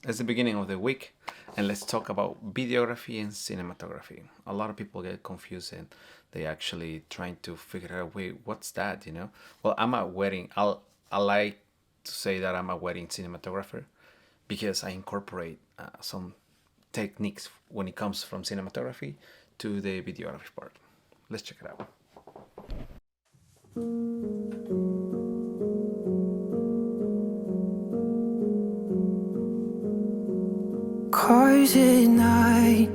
It's the beginning of the week, and let's talk about videography and cinematography. A lot of people get confused and they actually trying to figure out, wait, what's that? Well, I'm a wedding. I like to say that I'm a wedding cinematographer because I incorporate some techniques when it comes from cinematography to the videography part. Let's check it out. Cars at night,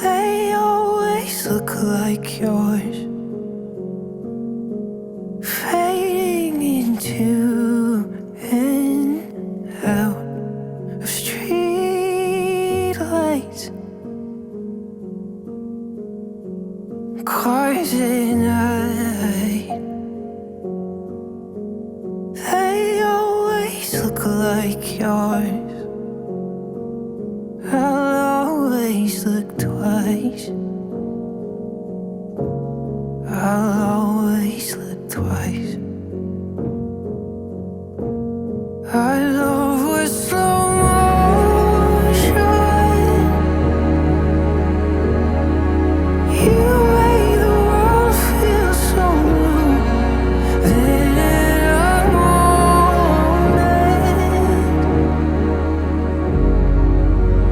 they always look like yours, fading into and out of street lights. Cars at night, they always look like yours. I'll always look twice. I'll always look twice. I love with slow motion. You make the world feel so new. Then in a moment,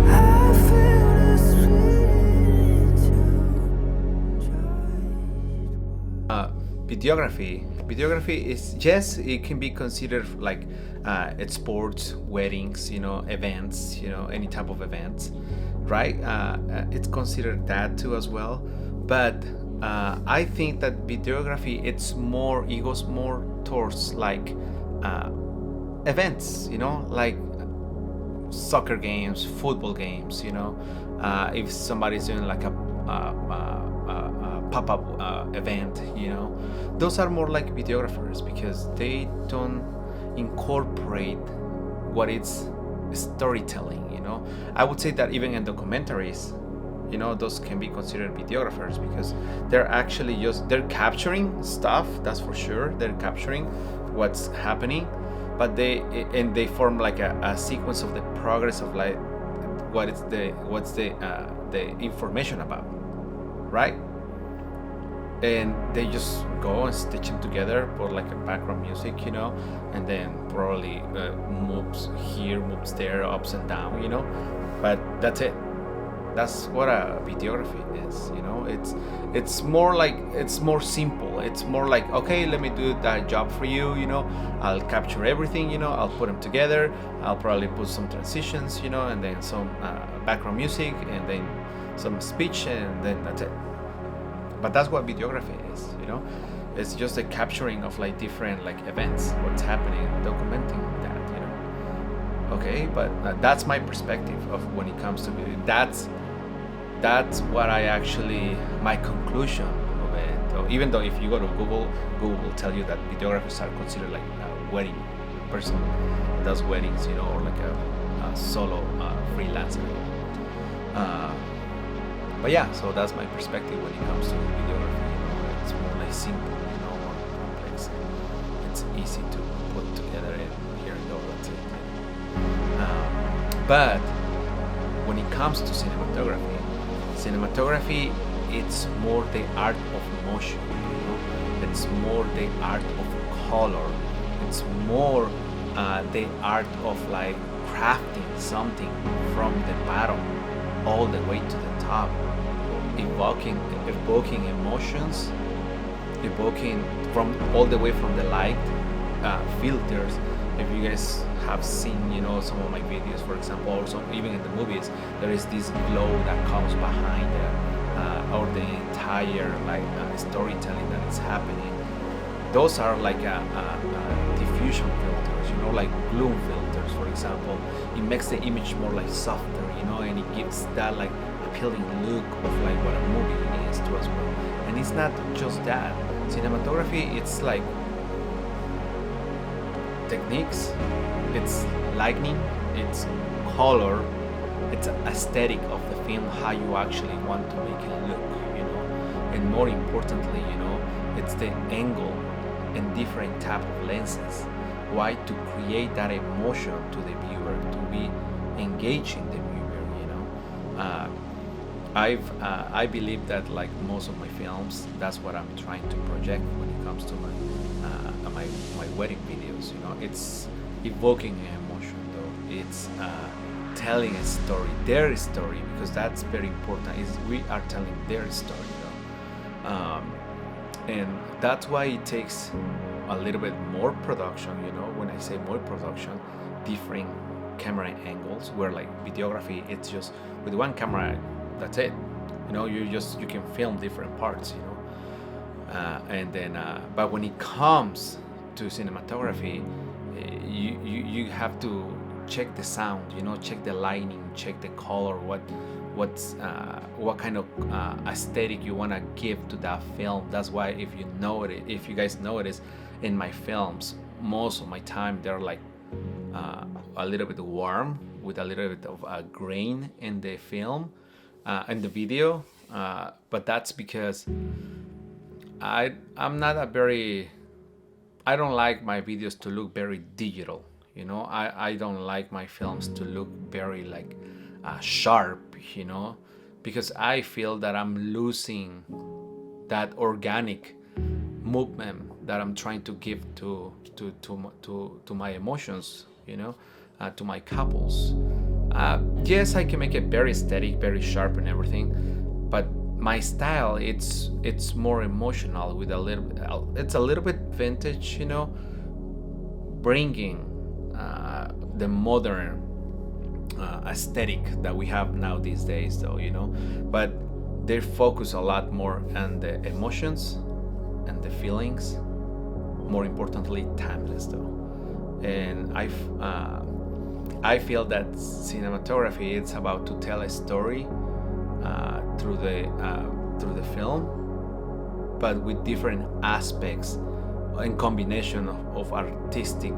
I feel the spirit Videography is, yes, it can be considered like it's sports, weddings, events, any type of events, right? It's considered that too as well. But I think that videography it goes more towards like events, like soccer games, football games, if somebody's doing like a pop-up event, those are more like videographers because they don't incorporate what is storytelling. I would say that even in documentaries, those can be considered videographers because they're actually they're capturing stuff, that's for sure. They're capturing what's happening, but they form like a sequence of the progress of like what's the information about, right? And they just go and stitch them together, put like a background music, and then probably moves here, moves there, ups and down, but that's it. That's what a videography is. It's more simple. It's more like, okay, let me do that job for you. I'll capture everything. I'll put them together. I'll probably put some transitions, and then some background music, and then some speech, and then that's it. But that's what videography is. It's just the capturing of like different like events, what's happening, documenting that. Okay, but that's my perspective of when it comes to video. That's what I actually, my conclusion of it. So even though if you go to Google will tell you that videographers are considered like a wedding person that does weddings, or like a solo freelancer. But yeah, so that's my perspective when it comes to videography. It's more like simple, more complex. It's easy to put together and here and go, that's it. But when it comes to cinematography, it's more the art of motion. It's more the art of color. It's more the art of like crafting something from the bottom all the way to the top, evoking emotions, evoking from all the way from the light, filters. If you guys have seen, some of my videos, for example, also even in the movies, there is this glow that comes behind or the entire like storytelling that is happening. Those are like diffusion filters, like gloom filters, for example. It makes the image more like softer, and it gives that like appealing look of like what a movie is to as well. And it's not just that. Cinematography, it's like techniques, it's lighting, it's color, it's aesthetic of the film, how you actually want to make it look, and more importantly, it's the angle and different type of lenses why to create that emotion to the viewer, to be engaging the viewer, you know. I believe that, like most of my films, that's what I'm trying to project when it comes to my wedding videos. You know, it's evoking an emotion, though. It's telling a story, their story, because that's very important. Is we are telling their story, though, and that's why it takes a little bit more production. You know, when I say more production, different camera angles. Where like videography, it's just with one camera, that's it. You know, you can film different parts. You know, and then but when it comes to cinematography, you have to check the sound, you know, check the lighting, check the color, what kind of aesthetic you want to give to that film. That's why if you guys notice in my films, most of my time they're like a little bit warm with a little bit of a grain in the film, in the video, but that's because I'm not a very I don't like my videos to look very digital. You know, I don't like my films to look very like sharp, you know, because I feel that I'm losing that organic movement that I'm trying to give to my emotions, you know, to my couples. Yes, I can make it very aesthetic, very sharp and everything, but my style it's more emotional with a little bit. It's a little bit vintage, you know, bringing the modern aesthetic that we have now these days, though, you know, but they focus a lot more on the emotions and the feelings. More importantly, timeless, though, and I feel that cinematography it's about to tell a story through the film, but with different aspects in combination of artistic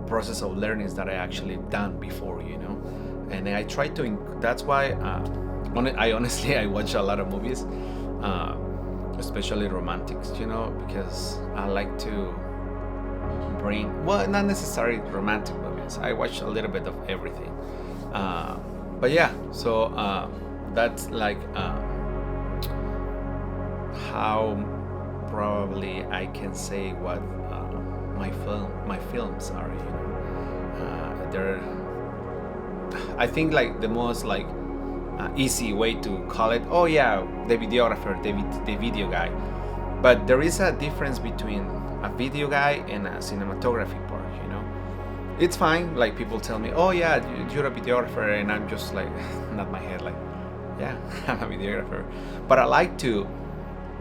process of learnings that I actually done before, you know, and I try to. That's why I honestly I watch a lot of movies, especially romantics, you know, because I like to bring not necessarily romantic movies. I watch a little bit of everything, but yeah. So that's like how probably I can say what my films are, you know. They're I think like the most like easy way to call it, oh yeah, the videographer, the video guy, but there is a difference between a video guy and a cinematography part, you know. It's fine, like people tell me, oh yeah, you're a videographer, and I'm just like not my head, like yeah, I'm a videographer, but I like to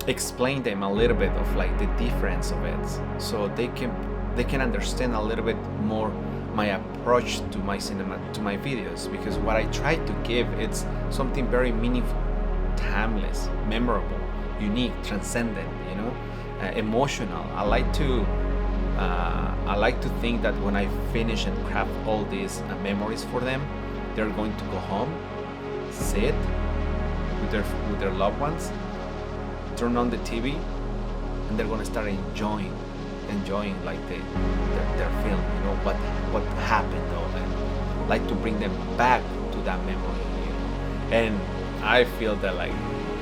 explain them a little bit of like the difference of it, so they can understand a little bit more my approach to my videos, because what I try to give it's something very meaningful, timeless, memorable, unique, transcendent, you know, emotional. I like to think that when I finish and craft all these memories for them, they're going to go home, sit with their loved ones, turn on the TV, and they're gonna start enjoying like their film, you know, what happened, though, and like to bring them back to that memory, you know. And I feel that like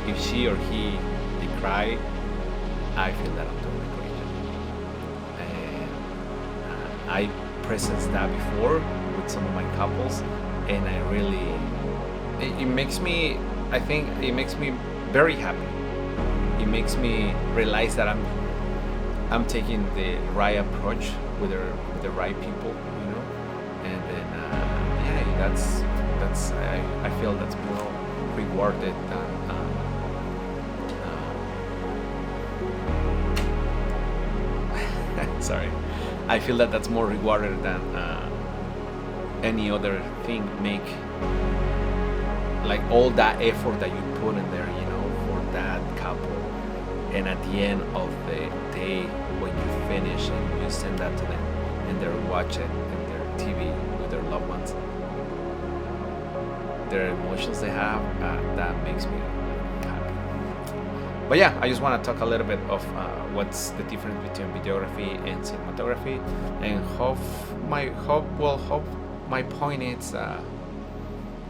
if she or he they cry, I feel that I'm doing a great job. And I presenced that before with some of my couples, and I really it makes me, I think it makes me very happy. It makes me realize that I'm taking the right approach with the right people, you know, and then yeah, that's I feel that's more rewarded than sorry, I feel that that's more rewarded than any other thing. Make like all that effort that you put in there, you know, for that couple. And at the end of the day, when you finish and you send that to them, and they're watching in their TV with their loved ones, their emotions they have, that makes me happy. But yeah, I just want to talk a little bit of what's the difference between videography and cinematography, and hope my point is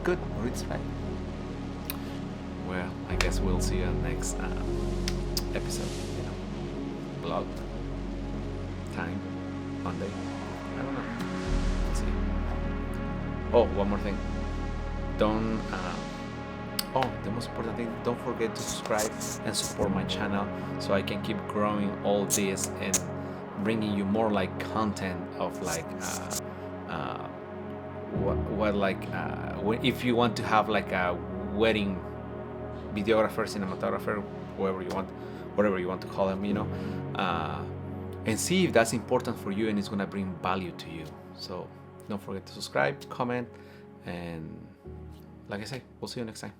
good or it's right. Well, I guess we'll see you on next episode. Vlog time Monday. I don't know. Let's see. Oh, one more thing. Don't. The most important thing, don't forget to subscribe and support my channel so I can keep growing all this and bringing you more like content of like if you want to have like a wedding videographer, cinematographer, whatever you want to call them, and see if that's important for you and it's gonna bring value to you. So don't forget to subscribe, comment, and like I say, we'll see you next time.